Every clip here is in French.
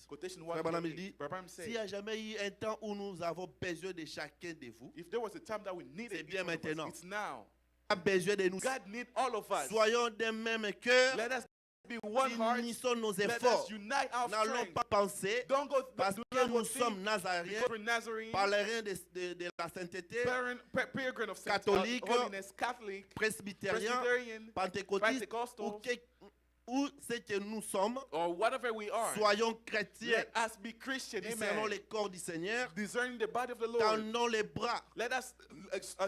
Quotation Frère Branham, il 1:8. dit, Brother Branham s'il n'y said, a jamais eu un temps où nous avons besoin de chacun de vous, if there was a time that we needed c'est each bien one of us, maintenant. it's now. a besoin de nous. God needs all of us. Soyons d'un même cœur, Let us be one heart. unissons nos Let efforts. us unite our N'allons strength. pas penser, Don't go parce do que not nous go think sommes nazariens, because we're Nazarene, pèlerins de la sainteté, pilgrim of catholique, holiness, Catholic, presbytériens, Presbyterian, pentecôtistes, Pentecostals, ou ce que nous sommes, or whatever we are. soyons chrétiens, Let us be Christian. discernons Amen. les corps du Seigneur, Discerning the body of the Lord. tendons les bras, Let us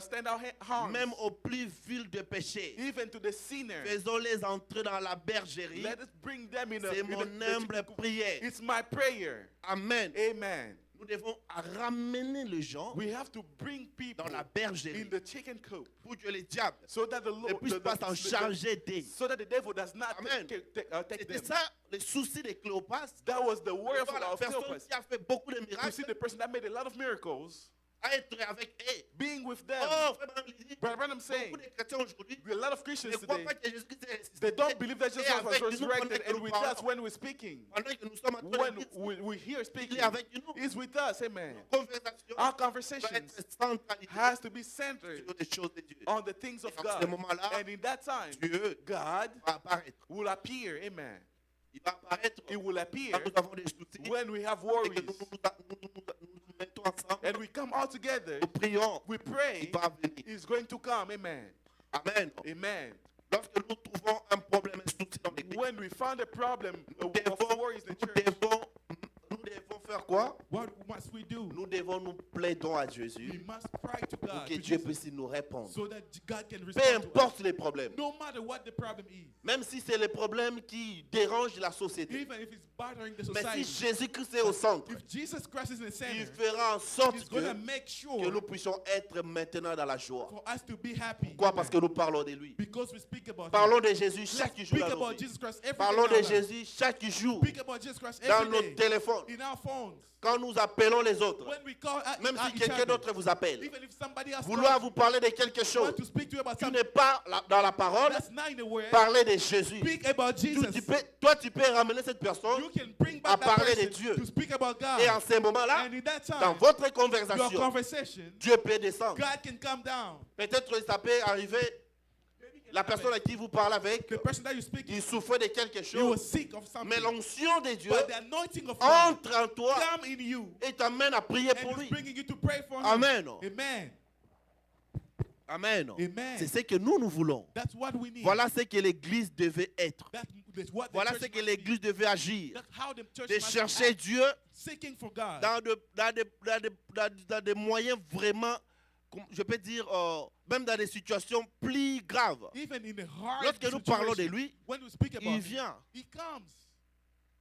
stand our arms. même aux plus vils de péché. Even to the sinner. Faisons-les entrer dans la bergerie. Let us bring them in C'est mon humble prière. It's my prayer. Amen. Amen. Nous devons ramener les gens We have to bring people dans la bergerie in the chicken coop pour que les diables so that the ne Lord puissent pas s'en charger d'eux. so that the devil does not Amen. take C'était them. ça le souci de Cléopas. That was the worry De voir la of personne Cleopas. qui a fait beaucoup de To see miracles the person that made a lot of miracles, à être avec eux. being with them. Oh, frère Branham dit, Brother Branham saying, beaucoup de chrétiens aujourd'hui a lot of ne Christians croient today, pas que Jésus-Christ est ressuscité. they don't believe that Jesus Et was avec nous, resurrected pendant que and nous with us parlons, when we're speaking. pendant que nous sommes en train When de dire, we hear il speaking, est avec nous. He's with us. Amen. Conversation Our doit conversations être centralisée has to be centered sur les choses de Dieu. on the things of Et dans ce God. moment-là, And in that time, Dieu God va apparaître. will appear. Amen. Il va apparaître It will appear quand nous avons des soucis when we have et worries. que nous mettons ensemble. And we come all together, Nous prions. we pray, Il va venir. He's going to come. Amen. Amen. Amen. Lorsque nous trouvons un problème, un souci dans l'église, When we found a problem nous of devons, worries in the nous church, devons faire quoi? what must we do? Nous devons nous plaidons à We Jésus must cry to pour God, que to Dieu Jesus, puisse nous répondre. so that God can Peu respond to us. importe les problèmes, No matter what the problem is, même si c'est les problèmes qui dérangent la société. even if it's bothering the Mais si society, Jésus-Christ est au centre, if Jesus Christ is in the il center, fera en sorte He's going to que make nous sure puissions être maintenant dans la joie. for us to be happy. Pourquoi? Parce que nous parlons de lui. Because we speak about Him. Parlons de Jésus Let's chaque jour speak dans nos about vies. Jesus Christ every Parlons day in de our lives. Jésus chaque jour Speak about Jesus Christ dans every nos day téléphones. in our phones. Quand nous appelons les autres, When we call même si each quelqu'un other, d'autre vous appelle, even if somebody else vouloir calls vous parler de quelque you, chose want to speak to you about qui something n'est pas dans la parole, that's not in the word, parlez de Jésus. speak about Jesus. Toi, tu peux ramener cette personne You can bring à back that parler de person Dieu. to speak about God. Et en ce moment-là, And in that dans time, votre your conversation, conversation, Dieu peut descendre. God can come down. Peut-être que ça peut arriver, la personne à qui vous parlez avec, The person that you speak, il souffre de quelque you will chose, seek of something. mais l'onction de Dieu But the anointing of God entre en toi come in you et t'amène à prier pour and is lui. bringing you to pray for Him. Amen. Amen. Amen. Amen. C'est ce que nous voulons. That's what we need. Voilà ce que l'Église devait être. That's what the Voilà church ce que must l'Église devait agir. be. That's how the church De must chercher act. Dieu Seeking for God. dans des moyens vraiment, je peux dire, même dans des situations plus graves. Even in the hard Lorsque nous parlons de situation, lui, when we speak about il Him, vient. He comes.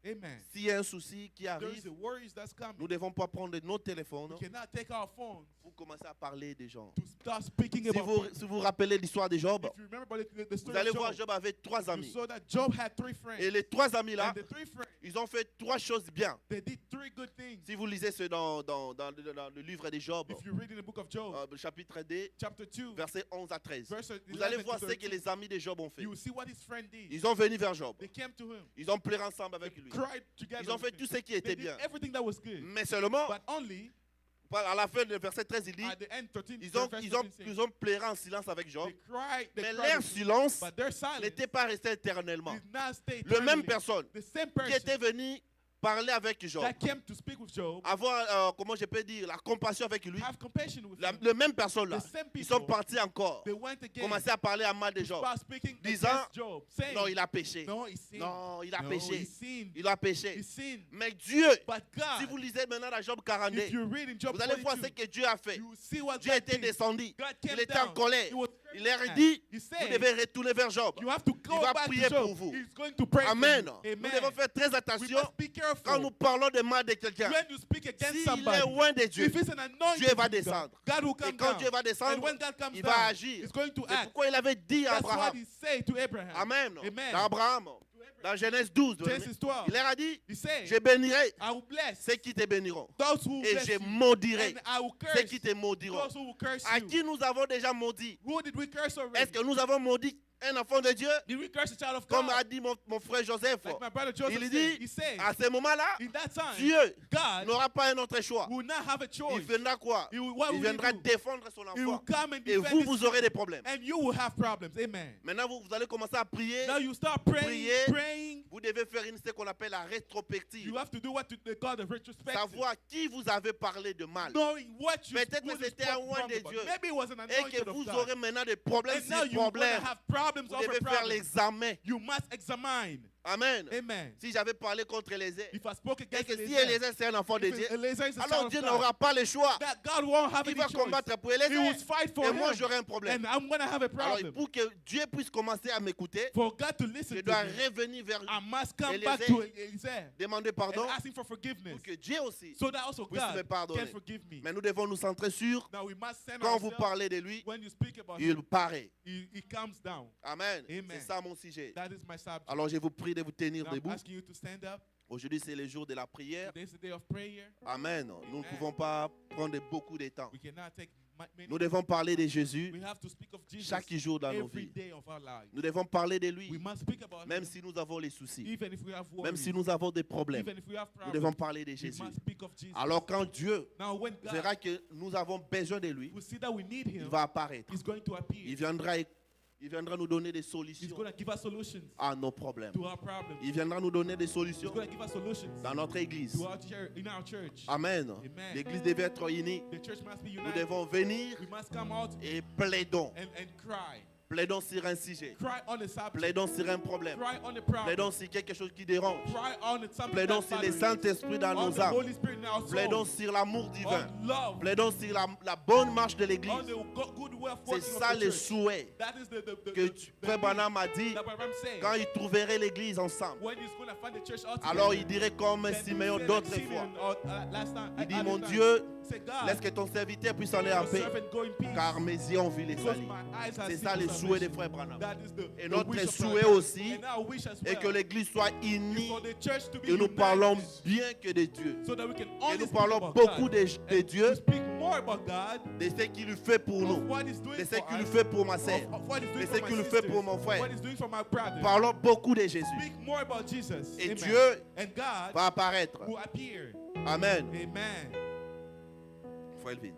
Amen. S'il y a un souci qui There is arrive, the worries that's coming. nous ne devons pas prendre nos téléphones We cannot take our phones pour commencer à parler des gens. to start speaking Si about vous people. si vous rappelez l'histoire de Job, If you remember the vous story allez of voir, Job, Job avait 3 you amis. saw that Job had 3 friends. Et les 3 amis-là, And the 3 friends, ils ont fait 3 choses bien. they did 3 good things. Si vous lisez ce dans le livre de Job, If you read in the book of Job, chapitre 2, chapter 2, versets 11 à 13, verse vous allez 11 voir to ce que 13, les amis de Job ont fait. you will see what his friend did. Ils ont venu vers Job. They came to him, Ils ont pleuré ensemble avec lui. cried together. Ils ont fait with tout him. ce qui était They did bien. everything that was good. Mais seulement, But only à la fin du verset 13, il dit, at the end, 13, ils ont, verse ils, ont, 13 says, ils ont pleuré en silence avec Job. they cried, Mais cried leur with him, silence but their silence n'était pas resté éternellement. did not stay Le même eternally. personne The same qui person était venu parler avec Job, that came to speak with Job, avoir, comment je peux dire, la compassion avec lui, have compassion with him. le même personne là, The same ils sont people, partis encore, they went again commencer à parler à mal de to Job. start speaking Disant, against Job, saying, Non, il a péché. no, he sinned. Non, il a No, péché. he sinned. Il a péché. He sinned. Mais Dieu, But si God, vous lisez maintenant dans Job 42, if you read in Job vous allez voir ce 42, que Dieu a fait. you will see what Dieu God était did. descendu. God Il came était en down. colère. He was Il leur a angry. dit, He vous said, devez retourner vers Job. you have to go va back prier to Job. pour vous. He's going to pray Amen. for you. Nous Amen. devons faire très We attention must be careful quand nous parlons de mal de quelqu'un. when you speak against S'il somebody. est loin de Dieu, If it's an anointing, Dieu va from God, descendre. God will Et come quand down. Dieu va And descendre, when God comes il down, va agir. He's going to C'est act. pourquoi il avait dit à That's what Abraham. He said to Abraham. Amen. Amen. Dans Abraham, dans Genèse 12, Genesis 12. il leur a dit, He said, je bénirai I will bless ceux qui te béniront. those who will Et bless je you, maudirai and I will ceux curse qui te maudiront. those who will curse À you. qui nous avons déjà maudit? Who did we curse already? Est-ce que nous avons maudit un enfant de Dieu, Did we curse the child of comme God? a dit mon frère Joseph, Like my brother Joseph il said, dit, he said, à ce moment-là, in that time, Dieu God n'aura pas un autre choix. will not have a Il choice. viendra quoi? What Il will he viendra do? défendre son He will enfant. come and Et defend vous, his vous aurez des problèmes. and you will have problems. Amen. Maintenant, vous allez commencer à prier. Now you start praying, Prier. praying. Vous devez faire ce qu'on appelle la rétrospective. You have to do what they call the retrospective. Savoir qui vous avez parlé de mal. Knowing what you Peut-être who que you c'était spoke un roi wrong de about. Dieu. Maybe it was an Et que anointed vous of God. aurez maintenant des problèmes And now sur you're going problèmes. to have problems Vous over devez faire problems. l'examen. You must examine. Amen. Amen. Si j'avais parlé contre Eliezer, If I spoke et against que si Eliezer, Eliezer c'est un enfant de if Dieu, Eliezer is a alors child Dieu of God, n'aura pas le choix. that God won't have Il any va choice. combattre pour He will Eliezer. fight for Et moi, him. j'aurai un problème. And I'm going to have a Alors, problem. pour que Dieu puisse commencer à m'écouter, For God to listen je to dois me, revenir vers I must come Eliezer. back to Eliezer demander and pardon ask him for forgiveness. pour que Dieu aussi So that also puisse me God pardonner. can forgive me. Mais nous devons nous centrer sur Now we must send quand vous ourselves, parlez de lui, when you speak about il him, paraît. he comes down. Amen. Amen. C'est ça mon sujet. That is my subject. Alors je vous prie de vous tenir Now I'm debout. asking you to stand up. Aujourd'hui c'est le jour de la prière. Today's the day of prayer. Amen. Nous ne pouvons pas prendre beaucoup de temps. We cannot take many. Nous devons parler de Jésus We have to speak of Jesus chaque jour dans nos every vies. day of our lives. Nous devons parler de We lui, must speak about même him, si nous avons les soucis, even if we have même worries, si nous avons des problèmes. even if we have Nous problems. devons parler de We Jésus. must speak of Jesus. Alors quand Dieu Now when God verra que nous avons besoin de lui, will see that we need il him, va apparaître. he's going to appear. Il viendra nous donner des He's solutions going to give us solutions à nos problèmes. to our problems. Il viendra nous donner des He's solutions going to give us solutions dans notre église. to our church, in our church. Amen. Amen. L'église devait être unie. The church must be Nous united. devons venir We must come out et plaidons. and cry. Plaidons sur un sujet. Cry on the subject. Plaidons sur un problème. Cry on the problem. Plaidons sur quelque chose qui dérange. Cry on the something Plaidons that sur le bothers us. Saint-Esprit dans On nos the âmes. Holy Spirit in our soul. Plaidons sur l'amour divin. On love. Plaidons sur la bonne marche de On l'église. the good way of C'est working of ça the le church. souhait That is the que Frère Branham a dit that Branham said. quand il trouverait l'église ensemble. When he's going to find the church all together. Alors il dirait comme then he Simeon said d'autres like fois. Simeon, last time, Il dit, other mon time, Dieu, say, God, laisse que ton serviteur puisse aller en your paix, servant go in peace. car mes yeux ont vu les Because salis. my eyes have C'est seen ça the le souhait de salvation. Frère Branham. That is the Et the notre wish of souhait God. aussi And our wish as est well que l'église soit is unie for the church to be et nous united, parlons bien que de Dieu. so that we can Et only nous speak parlons about beaucoup God. de And Dieu, to speak more about God, de ce qu'il lui fait pour of nous, what he's doing de ce for qu'il lui us, fait pour ma sœur. of what he's doing de for ce my qu'il lui fait sisters, pour mon frère. what he's doing for my brother. Parlons beaucoup de Jésus. Speak more about Jesus. Et Amen. Dieu and God va apparaître. will appear. Amen. Amen. Frère Elvin.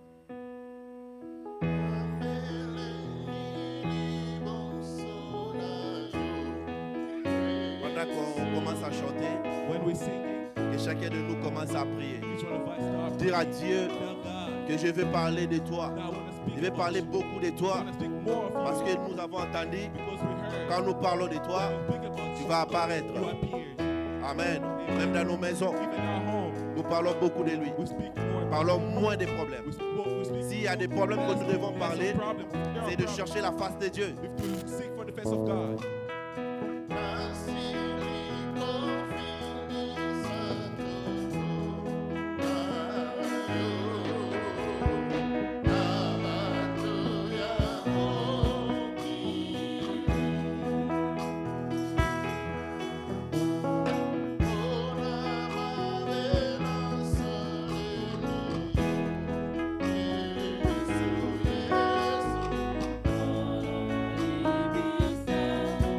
Pendant qu'on commence à chanter, When we're singing, que chacun de nous commence à prier. each one of us start Dire à Dieu tell God que je veux parler de toi. that I want to speak Je vais about parler you. beaucoup de I toi want to speak more of parce you que nous avons entendu because we heard quand nous parlons de toi, when we speak about tu you, vas apparaître. you appeared. Amen. Même dans nos maisons, Even in our home, nous parlons beaucoup de lui. we speak more about Parlons moins des problèmes. we speak S'il y a des problèmes que nous devons parler, c'est de chercher chercher la face de Dieu. to seek for the face of God. Ibisa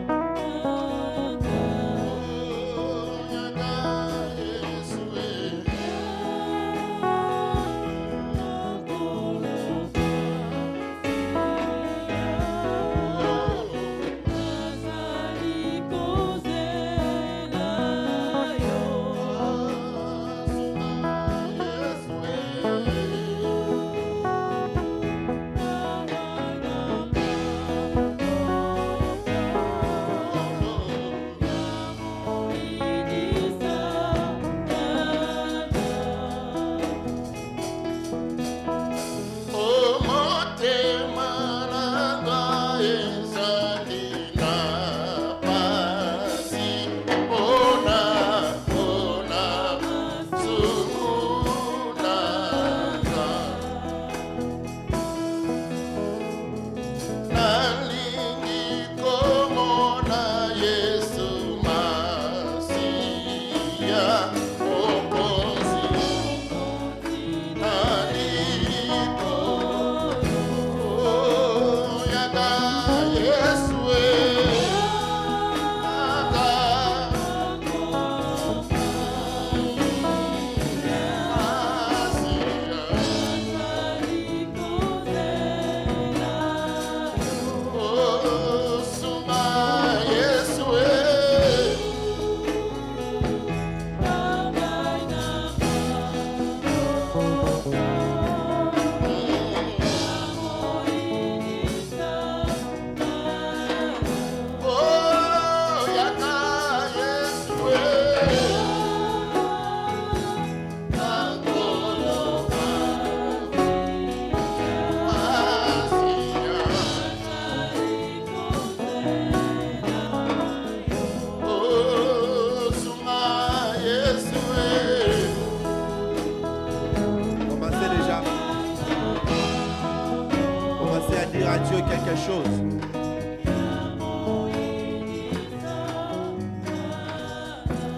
chose.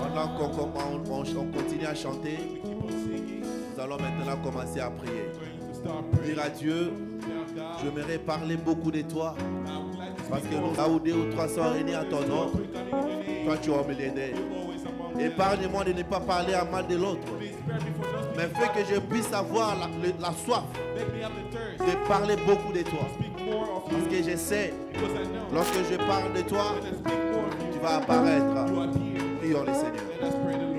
Pendant qu'on continue à chanter, We keep on singing. nous allons maintenant commencer à prier. We're going to start praying. Dire à Dieu, Now, God, j'aimerais parler beaucoup de toi. I would like to Parce speak que more. là où 2 ou 3 sont réunis en ton nom, Coming in your name. toi tu es au milieu d'eux. You're always among them. Épargne-moi de ne pas parler à mal de l'autre, Please spare me for not mais speaking fais que bad. je puisse avoir la soif Make me have the thirst. de parler beaucoup de toi. Speak more of Parce you. que je sais, Because I know lorsque je parle de toi, when I speak more of tu you, vas apparaître. you appear. Prions le Seigneur. Let us pray the Lord.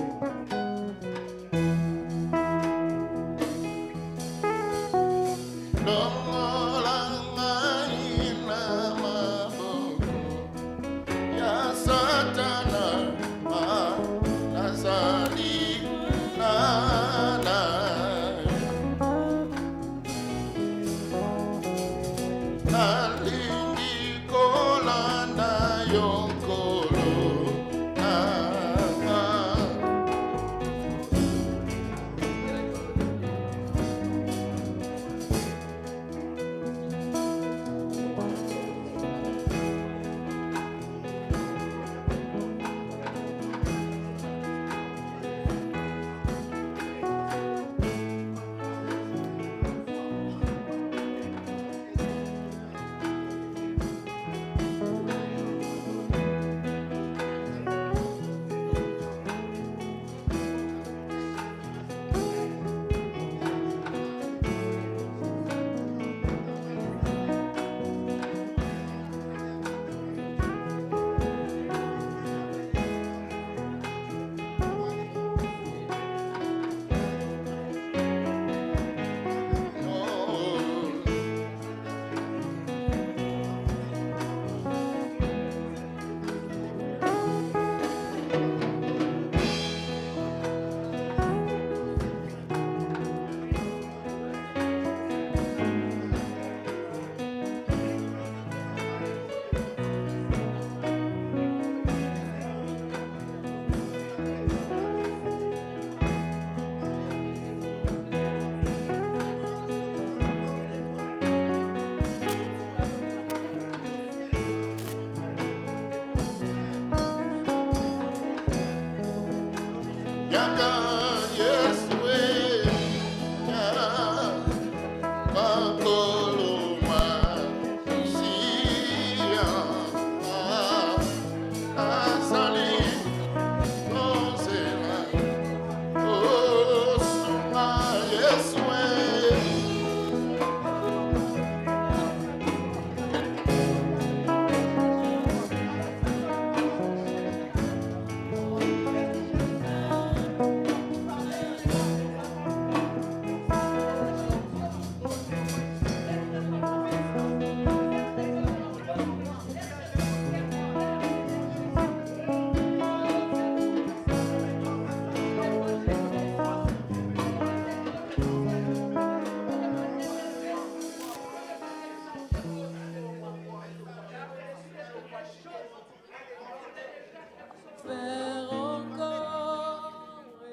Faire encore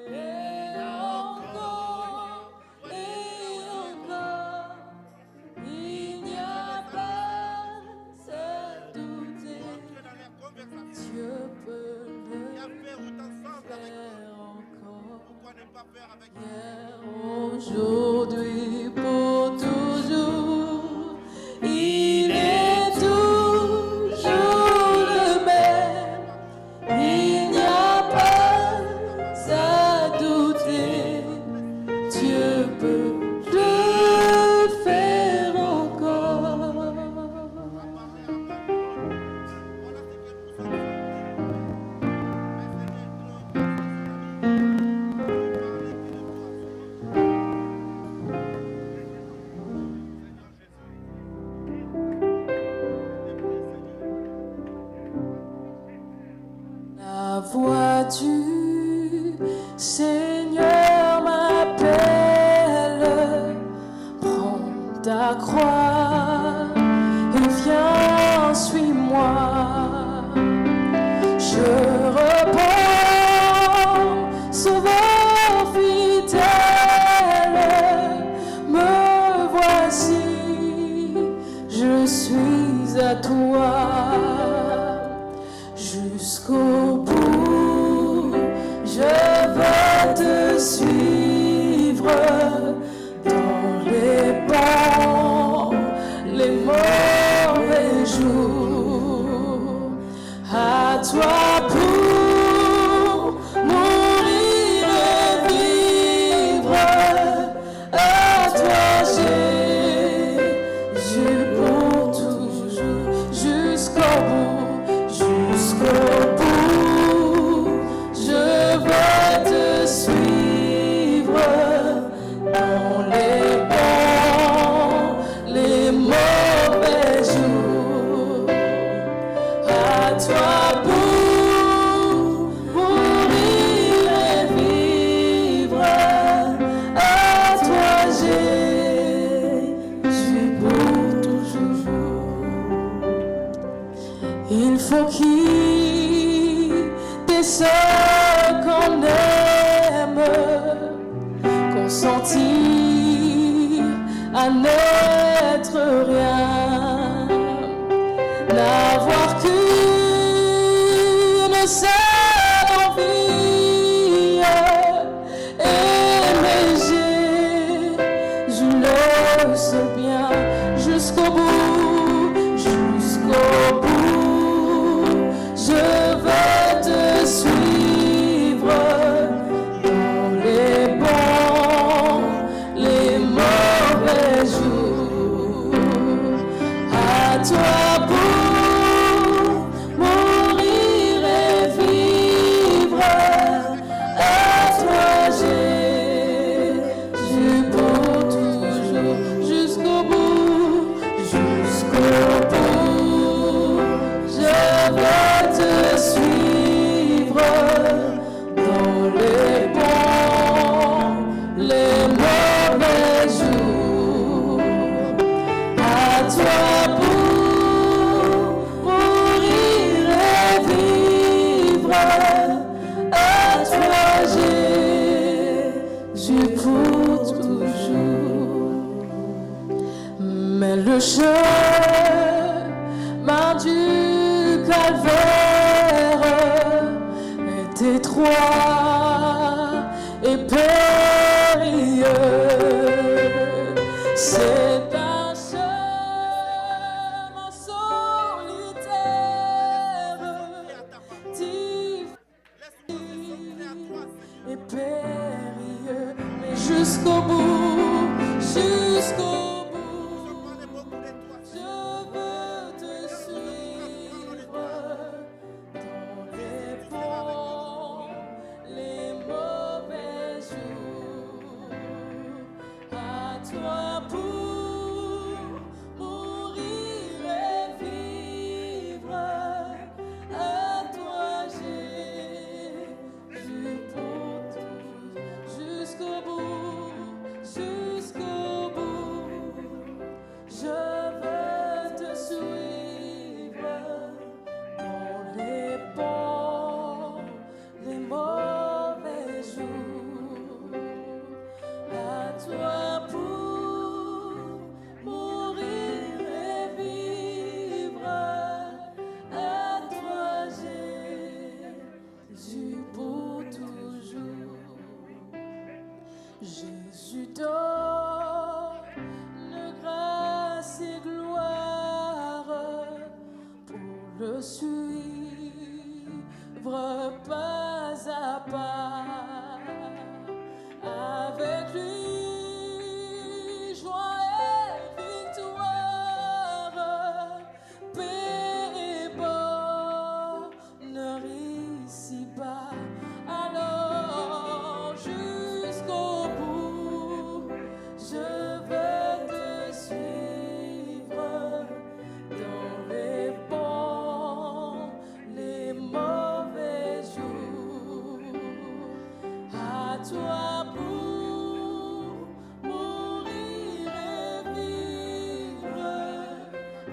et encore et encore, il n'y a pas à douter, Dieu peut le faire encore, hier, aujourd'hui, pour toujours, il est toujours le même. Il n'y a pas à douter, Dieu peut le faire encore. La voix du Seigneur m'appelle, prends ta croix et viens, suis-moi. Je reprends, Sauveur fidèle, me voici, je suis pour qui t'es ce qu'on aime, consentir à n'être rien, n'avoir qu'une seule envie, aimer je le sais bien, jusqu'au bout, jusqu'au bout, je veux te suivre dans les bons, les mauvais jours, à toi pour mourir et vivre, à toi Jésus pour toujours, jusqu'au bout, je veux te suivre dans les bons, les mauvais jours, à toi pour mourir et vivre, à toi Jésus pour toujours. Mais le chemin du calvaire est étroit et périlleux. C'est un chemin solitaire, difficile et périlleux, mais jusqu'au bout, jusqu'au bout, je veux te suivre dans les bons, les mauvais jours, à toi pour mourir et vivre, à toi Jésus pour toujours, jusqu'au bout, jusqu'au bout, je veux te suivre dans les bons, les mauvais jours, à toi pour mourir et vivre, à toi Jésus pour toujours. Jésus donne grâce et gloire pour le suivre pas à pas. Avec lui, joie et victoire, paix et bonheur ici-bas. Alors jusqu'au bout, je veux te suivre dans les bons, les mauvais jours, à toi pour mourir et vivre,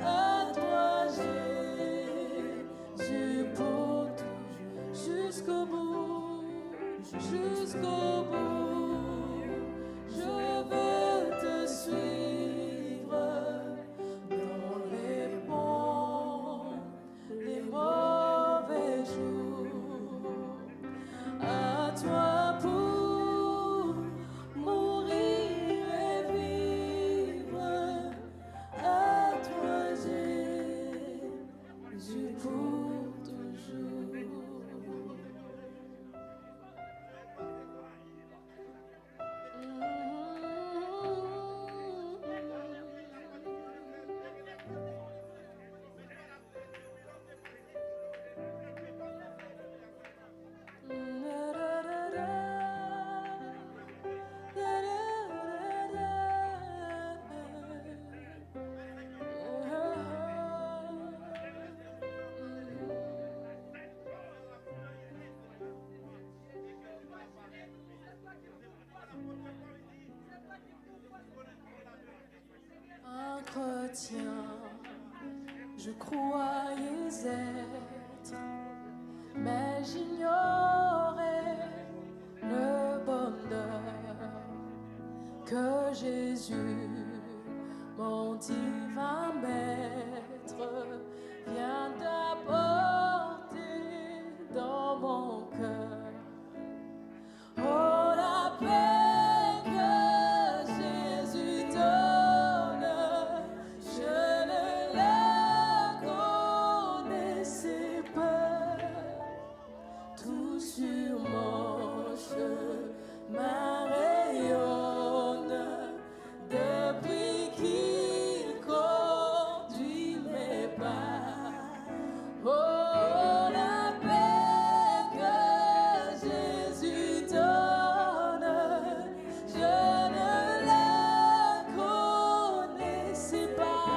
à toi Jésus pour toujours, jusqu'au bout, jusqu'au bout, je veux te suivre dans les bons, les mauvais jours, à toi pour mourir et vivre, à toi Jésus pour toujours. Un chrétien, je croyais être mais j'ignorais le bonheur que Jésus, mon divin maître, vient d'apporter dans mon cœur. Oh, la paix que Jésus donne, je ne la connaissais pas. Tout sur mon chemin rayonne depuis qu'il conduit mes pas. Oh, la paix que Jésus donne, je ne la connaissais pas.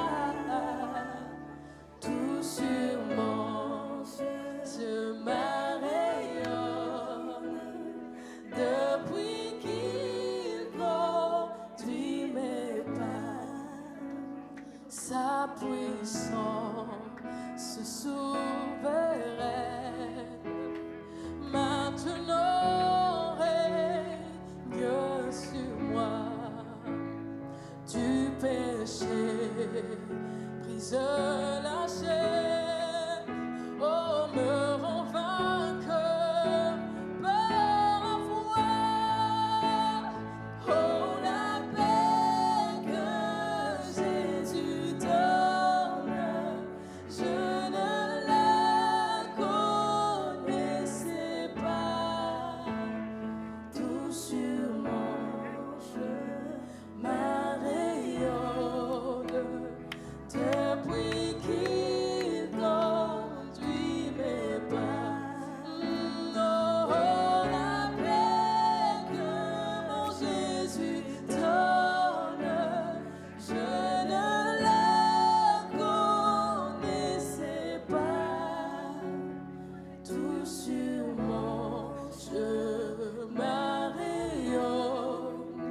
Tout sur mon chemin rayonne depuis qu'il conduit mes pas. Sa puissance souveraine maintenant règne sur moi. Du péché brise la chaîne, oh, me rend vainqueur par la foi. Oh, la paix que Jésus donne, je ne la connaissais pas. Tout sur mon chemin rayonne depuis qu'il conduit mes pas. Oh, la paix que mon Jésus donne, je ne la connaissais pas. Tout sur mon chemin rayonne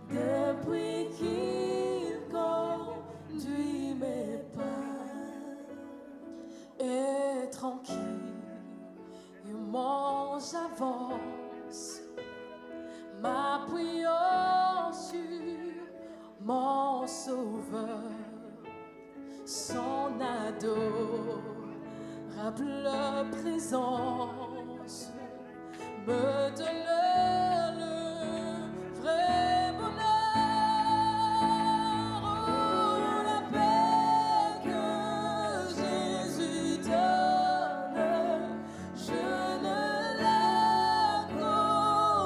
depuis qu'il conduit mes pas. Et tranquillement j'avance, m'appuyant sur mon Sauveur, son adorable présence me donne le vrai bonheur. Oh, la paix que Jésus donne, je ne la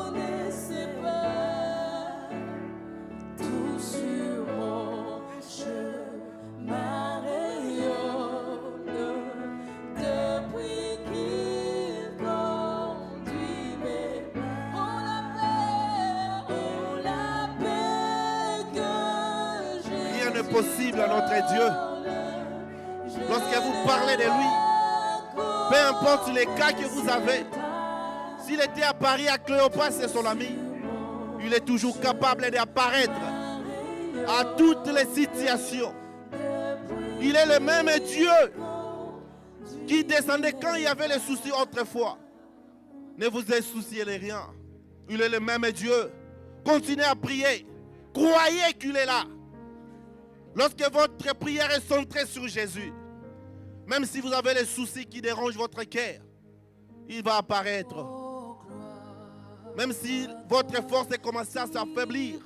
connaissais pas. Tout sur mon chemin rayonne depuis qu'il conduit mes pas. Oh, la paix que Jésus Rien n'est possible à notre Dieu. Lorsque vous parlez de lui, peu importe les cas que vous avez, s'il était à Paris à Cléopâtre, c'est son ami, il est toujours capable d'apparaître à toutes les situations. Il est le même Dieu qui descendait quand il y avait les soucis autrefois. Ne vous souciez de rien. Il est le même Dieu. Continuez à prier. Croyez qu'il est là. Lorsque votre prière est centrée sur Jésus, même si vous avez les soucis qui dérangent votre cœur, il va apparaître. Même si votre force est commencée à s'affaiblir,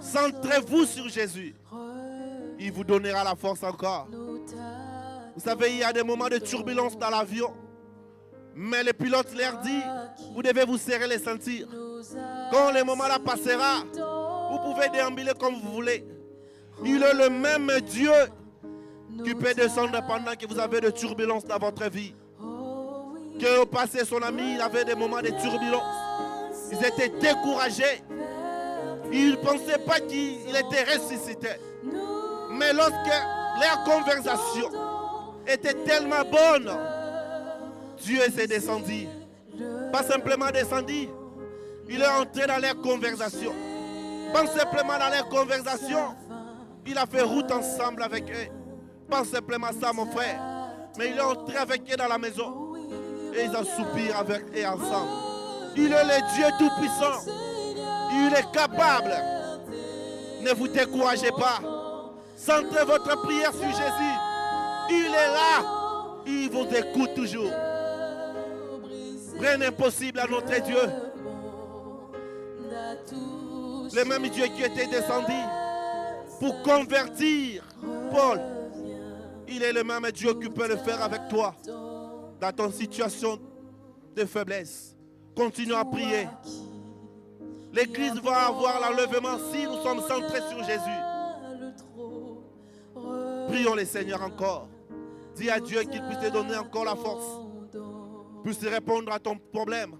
centrez-vous sur Jésus. Il vous donnera la force encore. Vous savez, il y a des moments de turbulence dans l'avion, mais le pilote leur dit, vous devez vous serrer les ceintures. Quand le moment là passera, vous pouvez déambuler comme vous voulez. Il est le même Dieu qui peut descendre pendant que vous avez de turbulences dans votre vie. Que au passé, son ami, il avait des moments de turbulence. Ils étaient découragés. Ils ne pensaient pas qu'il était ressuscité. Mais lorsque leur conversation était tellement bonne, Dieu s'est descendu. Pas simplement descendu, il est entré dans leur conversation. Pas simplement dans leur conversation, il a fait route ensemble avec eux. Pas simplement ça, mon frère. Mais il est entré avec eux dans la maison. Et ils en soupirent avec et ensemble. Il est le Dieu Tout-Puissant. Il est capable. Ne vous découragez pas. Centrez votre prière sur Jésus. Il est là. Il vous écoute toujours. Rien n'est impossible à notre Dieu. Le même Dieu qui était descendu pour convertir Paul. Il est le même Dieu qui peut le faire avec toi. Dans ton situation de faiblesse. Continue à prier. L'Église va avoir l'enlèvement si nous sommes centrés sur Jésus. Prions le Seigneur encore. Dis à Dieu qu'il puisse te donner encore la force. Puisse te répondre à ton problème.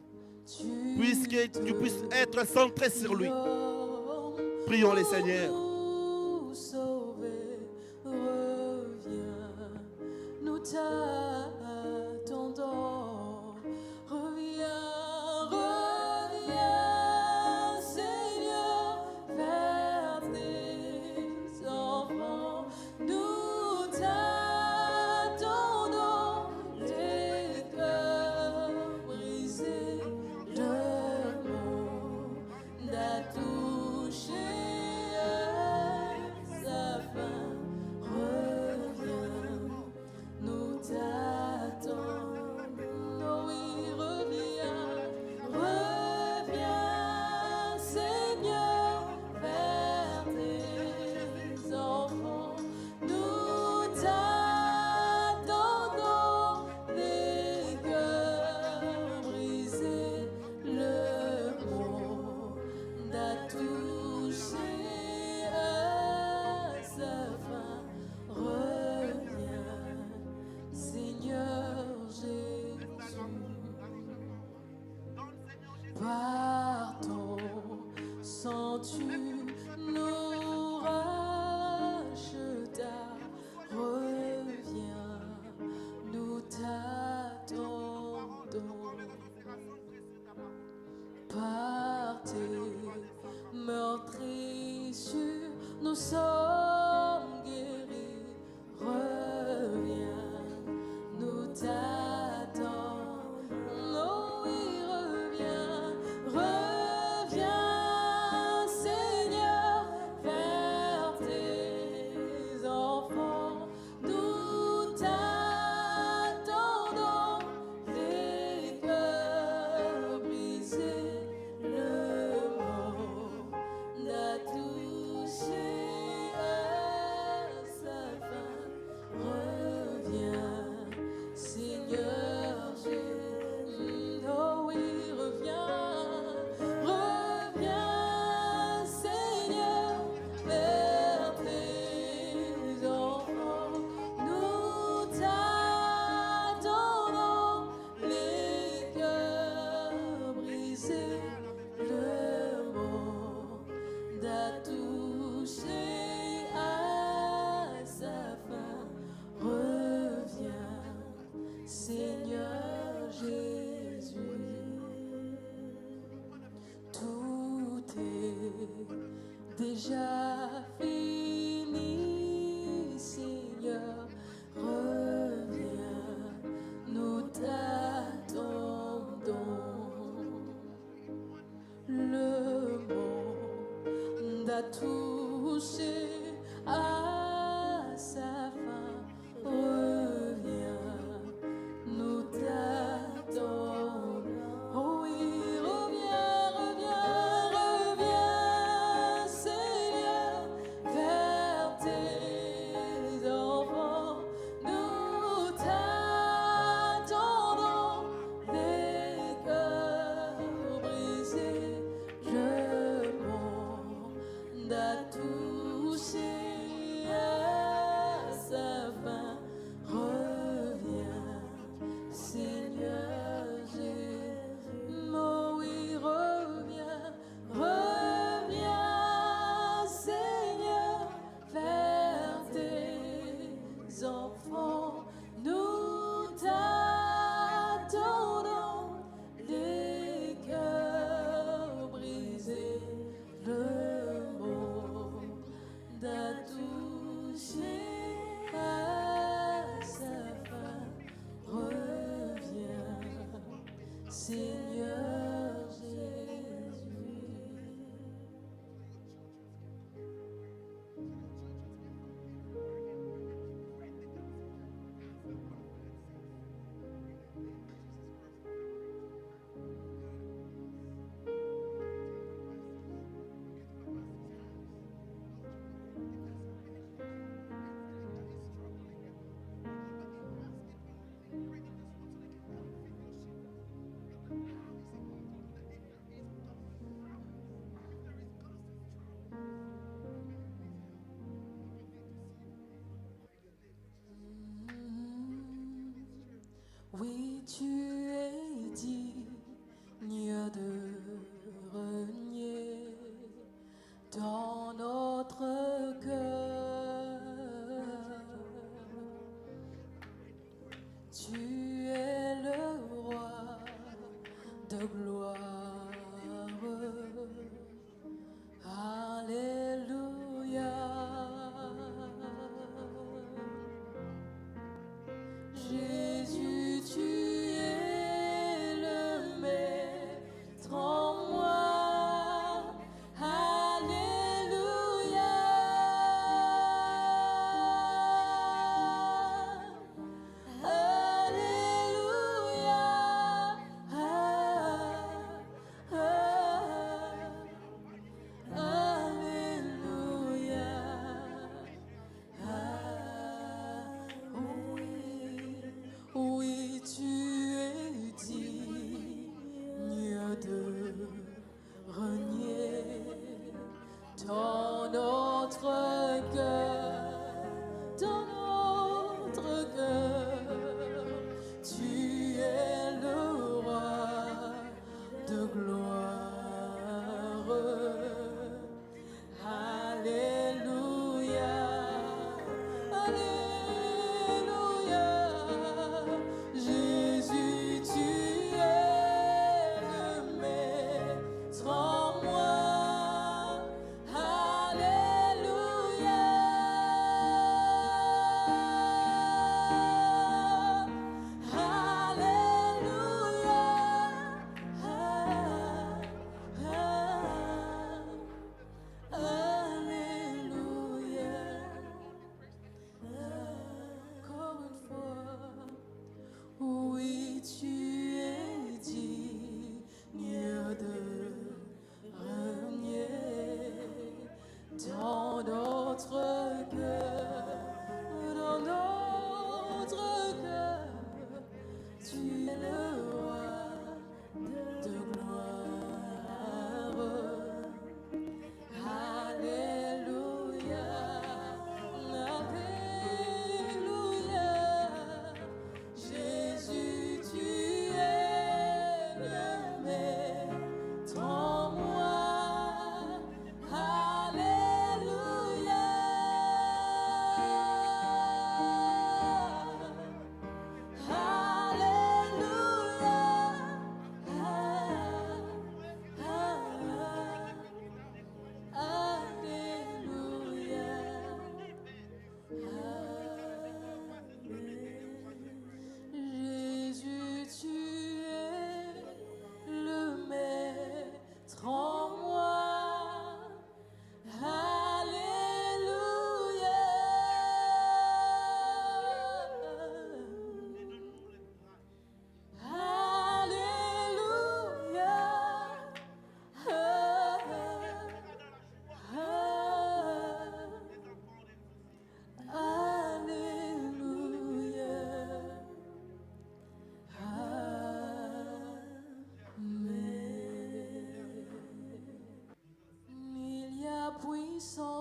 Puisque tu puisses être centré sur lui. Prions le Seigneur. Nous t'attendons. Reviens, reviens, Seigneur, vers tes enfants. Nous t'attendons, les cœurs brisés, le monde a touché sa fin. Reviens, nous t'attendons. Oh oui, reviens, reviens, Seigneur, vers tes enfants. Nous t'attendons, les cœurs brisés, le monde a touché à sa fin. Reviens, Seigneur Jésus. Par ton sang tu nous rachetas. Reviens, nous t'attendons. Par tes meurtrissures, nous sommes guéris. Reviens, nous t'attendons. Oh oui, reviens, reviens, Seigneur, vers tes enfants. Nous t'attendons, les cœurs brisés, le monde a touché à sa fin. Reviens, Seigneur Jésus. Oh oui, reviens, reviens, Seigneur, vers tes enfants. Nous t'attendons, les cœurs brisés, le monde a touché à sa fin. Reviens, Seigneur Jésus. Tout est déjà fini, Seigneur. Reviens, nous t'attendons. Le monde a touché à sa fin. Reviens, nous t'attendons. Oh oui, reviens, reviens, reviens, Seigneur, vers tes enfants. Nous t'attendons, les cœurs brisés, le monde a touché à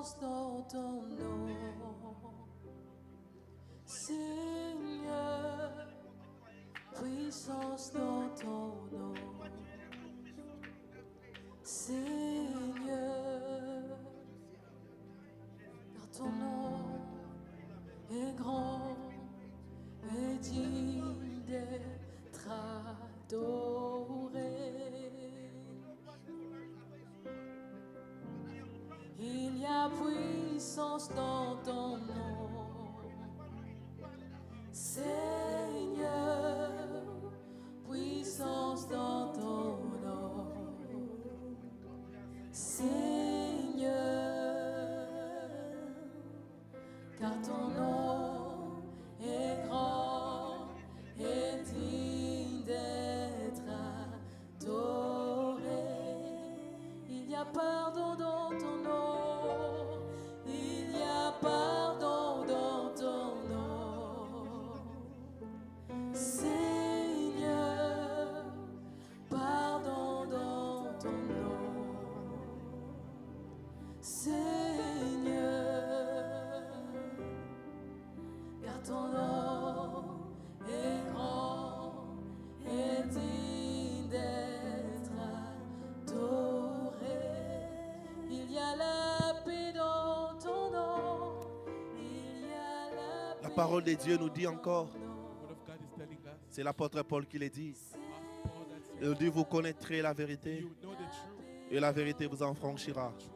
puissance dans ton nom. Seigneur, puissance dans ton nom. Seigneur, car ton nom est grand et digne d'être adoré. Il y a puissance dans ton nom, Seigneur, puissance dans ton nom, Seigneur, car ton nom est grand et digne d'être adoré. Il y a pardon dans ton nom, il y a pardon dans ton nom, Seigneur, pardon dans ton nom, Seigneur, car ton nom est grand et digne d'être adoré. Il y a la paix dans ton nom, il y a la paix. La parole de Dieu nous dit encore, The word of God is telling us. c'est l'apôtre Paul qui le dit. Paul that said, Il dit, vous connaîtrez la vérité you know the truth. et la vérité vous affranchira. Truth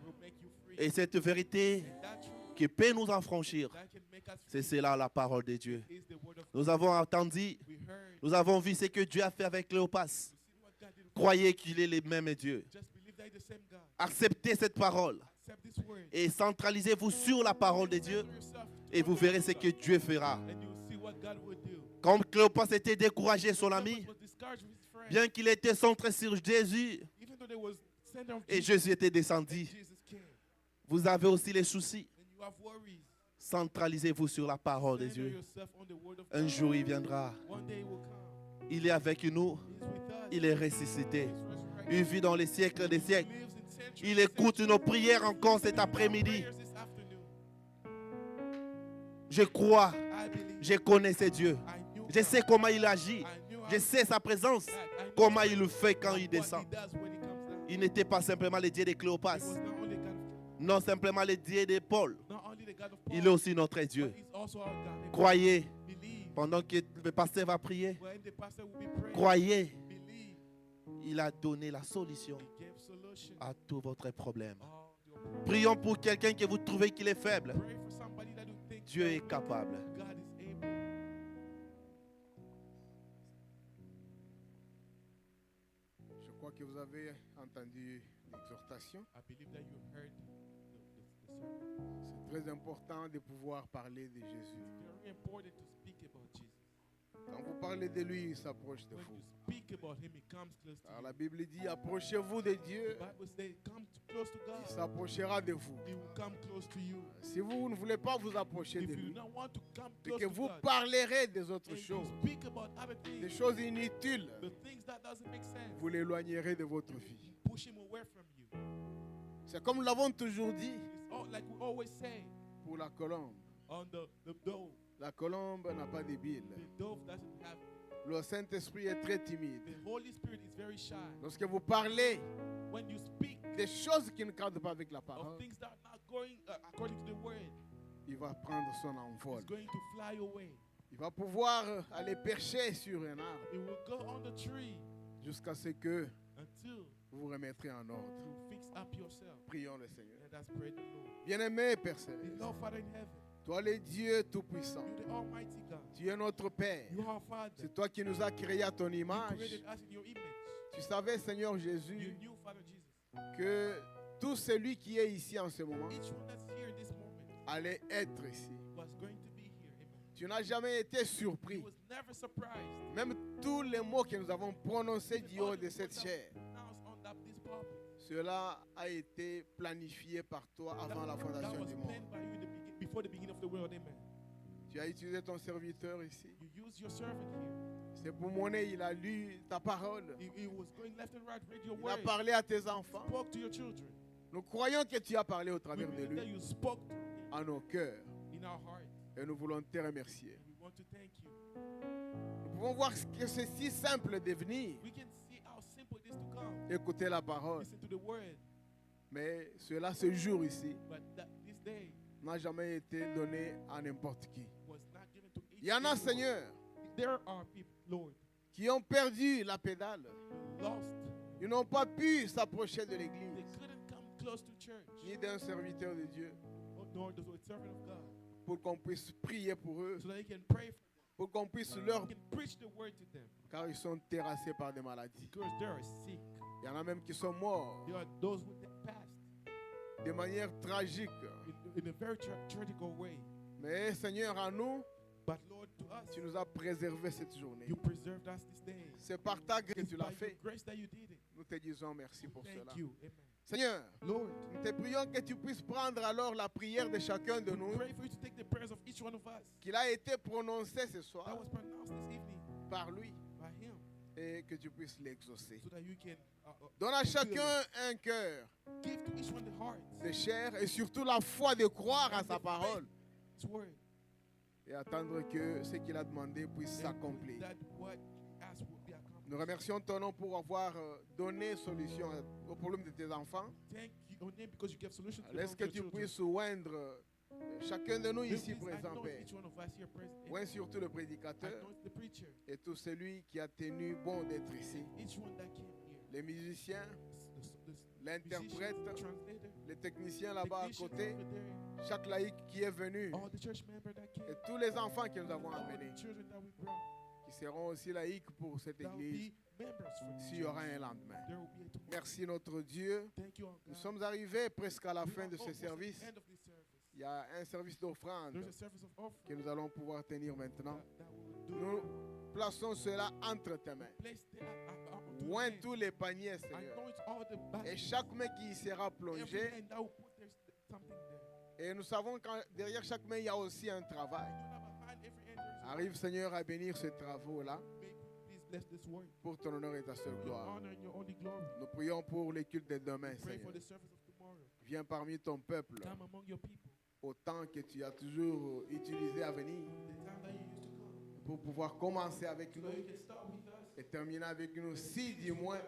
will make you free. Et cette vérité That truth qui peut nous affranchir, that can make us c'est free cela la parole de Dieu. is the word of Nous avons entendu, we heard. nous avons vu ce que Dieu a fait avec Cléopas. We see what God did. Croyez qu'il est le même Dieu. Just believe that he's the same God. Acceptez cette parole Accept this word. et centralisez-vous sur la parole de Dieu Yourself et vous verrez ce que Dieu fera. and you'll see what God will do. Comme Cléopas était découragé, son ami, Was discouraged with his friend. bien qu'il était centré sur Jésus Even though there was center of et Jesus, Jésus était descendu, Jesus came. vous avez aussi les soucis. And you have worries. Centralisez-vous sur la parole de Center Dieu. yourself on the word of Un God. jour, il viendra. One day he will come. Il est avec nous. He's with us. Il est ressuscité. He's resurrected. Il vit dans les siècles des He siècles. lives in centuries Il and écoute centuries. nos prières encore cet après-midi. Prayers this afternoon. Je crois. I believe. Je connais ce Dieu. I knew Je God. sais comment il agit. I knew Je sais sa présence. I knew Comment il le fait quand il what descend. he does when he comes down. Il n'était pas simplement le Dieu de He Cléopas. was not only God of, Non simplement le Dieu de Paul. not only the God of Paul, Il est aussi notre but Dieu. he's also our God. Croyez. Believe. Pendant que le pasteur va prier. When the pastor will be praying, Croyez. believe. Il a donné la solution He gave solution. à tous votre problème. All your problems. Prions pour quelqu'un que vous trouvez qu'il est faible. Pray for somebody that you think Dieu est capable. God is able. Je crois que vous avez entendu l'exhortation. I believe that you heard the sermon. C'est très important de pouvoir parler de Jésus. It's very important to speak about Jesus. Quand vous parlez de lui, il s'approche de When vous. you speak about him, he comes close to Car you. la Bible dit, approchez-vous de Dieu, The Bible says, come close to il God. s'approchera de vous. He will come close to you. Si vous ne voulez pas vous approcher If de you do lui, not want to come et close que to vous God, parlerez des autres and you choses, speak about other des things, choses inutiles, the things that doesn't make sense, vous l'éloignerez de votre vie. push him away from you. C'est comme nous l'avons toujours dit It's all, like we always say pour la colombe. on the dove. La colombe n'a pas de bile. The dove doesn't have. Le Saint-Esprit est très timide. The Holy Spirit is very shy. Lorsque vous parlez When you speak des choses qui ne cadrent pas avec la of parole, things that are not going according to the word, il va prendre son envol. it's going to fly away. Il va pouvoir aller percher sur un arbre It will go on the tree jusqu'à ce que until vous vous remettrez en ordre. you fix up yourself. Prions le Seigneur. Let us pray the Lord. Bien-aimé Père Céleste, Beloved Father in heaven, toi le Dieu Tout-Puissant, you the Almighty God, tu es notre Père. you are Father. C'est toi qui nous as créés à ton You image. created us in your image. Tu savais, Seigneur You Jésus, knew, Father Jesus, que tout celui qui est ici en ce moment each one that's here in this moment allait être ici. was going to be here. Amen. Tu n'as jamais été He surpris. was never surprised. Même tous les mots que nous avons prononcés du haut de cette chair, Pronounced on this pulpit. cela a été planifié par toi avant la That fondation was du planned monde. by you in the before the beginning of the world. Amen. Tu as utilisé ton serviteur ici. You use your servant here. C'est pour monnaie, il a lu ta parole. He was going left and right, read your Il a word. parlé à tes enfants. Spoke to your children. Nous croyons que tu as parlé au We travers de believe that lui you spoke to him à nos cœurs in our heart. et nous voulons te remercier. We want to thank you. Nous pouvons voir que c'est si simple de venir, We can see how simple it is to come. écouter la parole, Listen to the word. mais cela, ce jour ici, But this day n'a jamais été donné à n'importe qui. was not given to each Il y en a, anyone. Seigneur, There are people, Lord, qui ont perdu la pédale. lost. Ils n'ont pas pu s'approcher de They l'église, couldn't come close to church. ni d'un serviteur de Dieu, Nor those who are servant of God. pour qu'on puisse prier pour eux, So that he can pray for them. pour qu'on puisse leur... He can preach the word to them. Car ils sont terrassés par des maladies. Because they are sick. Il y en a même qui sont morts There are those who passed de manière tragique. in a very tragic way. Mais Seigneur, à nous, But Lord, to us, tu nous as préservé cette journée. you preserved us this day. C'est par ta grâce que It's tu by l'as your fait. grace that you did it. Nous te disons merci pour cela. Thank you. Amen. Seigneur, Lord, nous te prions que tu puisses prendre alors la prière de chacun de we nous pray for you to take the prayers of each one of us qu'il a été prononcé ce that soir was pronounced this evening par lui by him, et que tu puisses l'exaucer. so that you can Donne à chacun un cœur give to each one the heart, de chair et surtout la foi de croire à sa parole His word, et attendre que ce qu'il a demandé puisse s'accomplir. that what you ask will be accomplished. Nous remercions ton nom pour avoir donné solution au problème de tes enfants. Thank you, your name, because you give solution to the Laisse problem que of tu your children. puisses oindre chacun de nous Lord, ici please présents, anoint Père. each one of us here present. Oint surtout le prédicateur Anoint the preacher, et tout celui qui a tenu bon d'être ici. each one that came here. Les musiciens, The l'interprète, musicians, the translator, les techniciens là-bas à technicians côté, over there, chaque laïc qui est venu all the church members that came, et tous les enfants que nous avons all amenés, the children that we brought, qui seront aussi laïcs pour cette that will église be members for this s'il y aura church. un lendemain. There will be a tomorrow. Merci notre Dieu. Thank you, our Nous God. sommes arrivés presque à la We fin are de ce almost at the service. end of this service. Il y a un service d'offrande There's a service of offering que nous allons pouvoir tenir maintenant. that we will do. Nous plaçons cela entre tes mains. Place the- onto Oint the tous les paniers, Seigneur. anoint all the Et baskets. chaque main qui y sera Every plongée. hand that will put there's something there. Et nous savons que derrière chaque main, il y a aussi un travail. You know, behind every hand there's a Arrive, Seigneur, à bénir ces travaux-là May please bless this word. pour ton honneur et ta seule Your gloire. honor and your only glory. Nous prions pour les cultes de demain, Pray Seigneur. for the service of tomorrow. Viens parmi ton peuple Come among your people. au temps que tu as toujours utilisé à venir The time that you used to come. pour pouvoir commencer avec So nous you can start with us. et terminer avec nous. Si du moins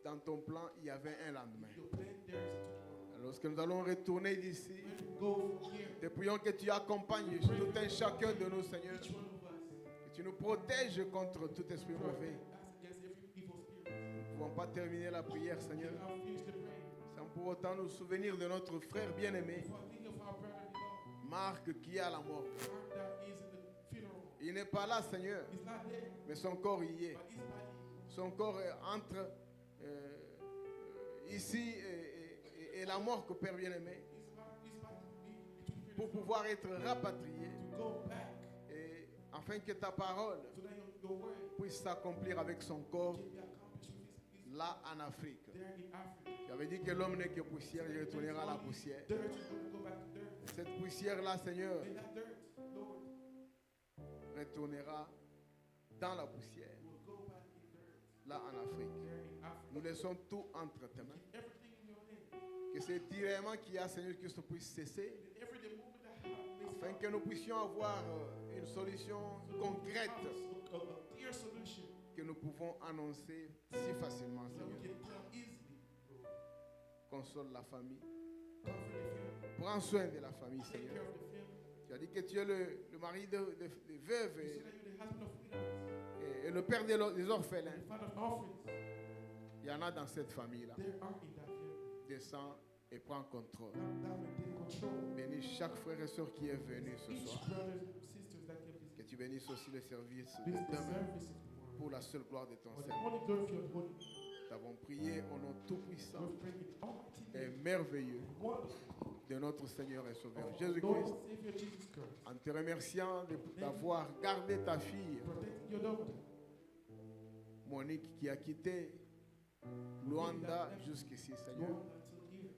dans ton plan il y avait un lendemain. Your plan there is a tomorrow. Lorsque nous allons retourner d'ici, When we go from here, te prions que tu accompagnes tout un chacun de nous, Seigneur. each one of us, Que tu nous protèges contre tout esprit mauvais. protect us against every evil spirit. Nous ne pouvons pas terminer la prière, Seigneur, Now finish the prayer. sans pour autant nous souvenir de notre frère bien-aimé, For think of our brother in law, Marc, qui est à la mort. Mark, that is in the funeral. Il n'est pas là, Seigneur, He's not there, mais son corps y est. but his body, Son corps est entre ici et la mort, que Père bien-aimé, his body be between here pour pouvoir être rapatrié, to go back, et afin que ta parole so that your word puisse s'accomplir avec son corps can be accomplished with his là en Afrique. there in Africa. Tu avais dit que l'homme n'est que poussière, il retournera à la poussière. Dirt, you're going to go back to dirt. Cette poussière-là, Seigneur, And that dirt, Lord, retournera dans la poussière, will go back in dirt là en Afrique. there in Africa. Nous laissons tout entre tes mains. Everything in your hand. Que ce tiraillement qu'il y a, Seigneur Christ, puisse cesser, And every the movement that happens, afin que nous puissions avoir une solution concrète a clear solution que nous pouvons annoncer si facilement, so that we Seigneur. can tell easily, Lord. Console la famille. Comfort the family. Prends soin de la famille, Take Seigneur. care of the family. Tu as dit que tu es le mari de veuves So that you're the husband of widows, et le père des orphelins. the father of orphans. Il y en a dans cette famille-là. There are in that family. Descends et prends contrôle. Come down and take control. Bénis chaque frère et soeur qui est venu ce Each soir. brothers and sisters that came Que this tu bénisses aussi le service de this demain service of tomorrow. pour la seule gloire de ton For the Seigneur. only glory of your holy name. Nous avons prié au nom tout-puissant We're praying in almighty et name, merveilleux wonderful, de notre Seigneur et Sauveur of our Jésus-Christ. Lord and Savior Jesus Christ. En te remerciant d'avoir gardé ta fille, Protecting your daughter, Monique, qui a quitté Luanda jusqu'ici, Seigneur. Lord, until here.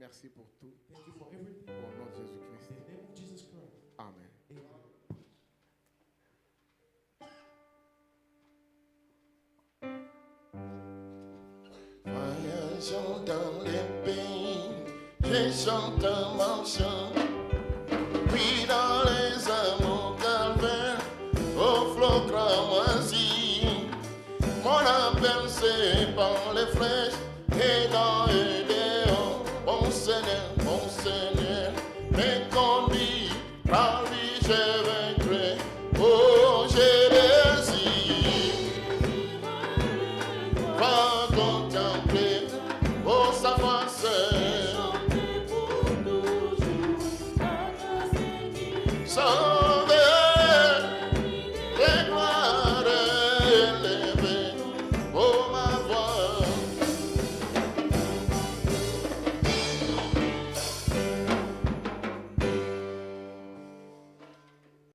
Merci pour tout. Thank you for everything. Au nom de Jésus-Christ. In the name of Jesus Christ. Amen. Amen. chante dans les pays, je chante mon chant. Puis dans les amours calvaires, au flot cramoisi, mon appel c'est par les flèches, et dans et dehors, mon Seigneur, mais conduit par lui je vaincrai, oh j'ai désir, va contempler, oh sa face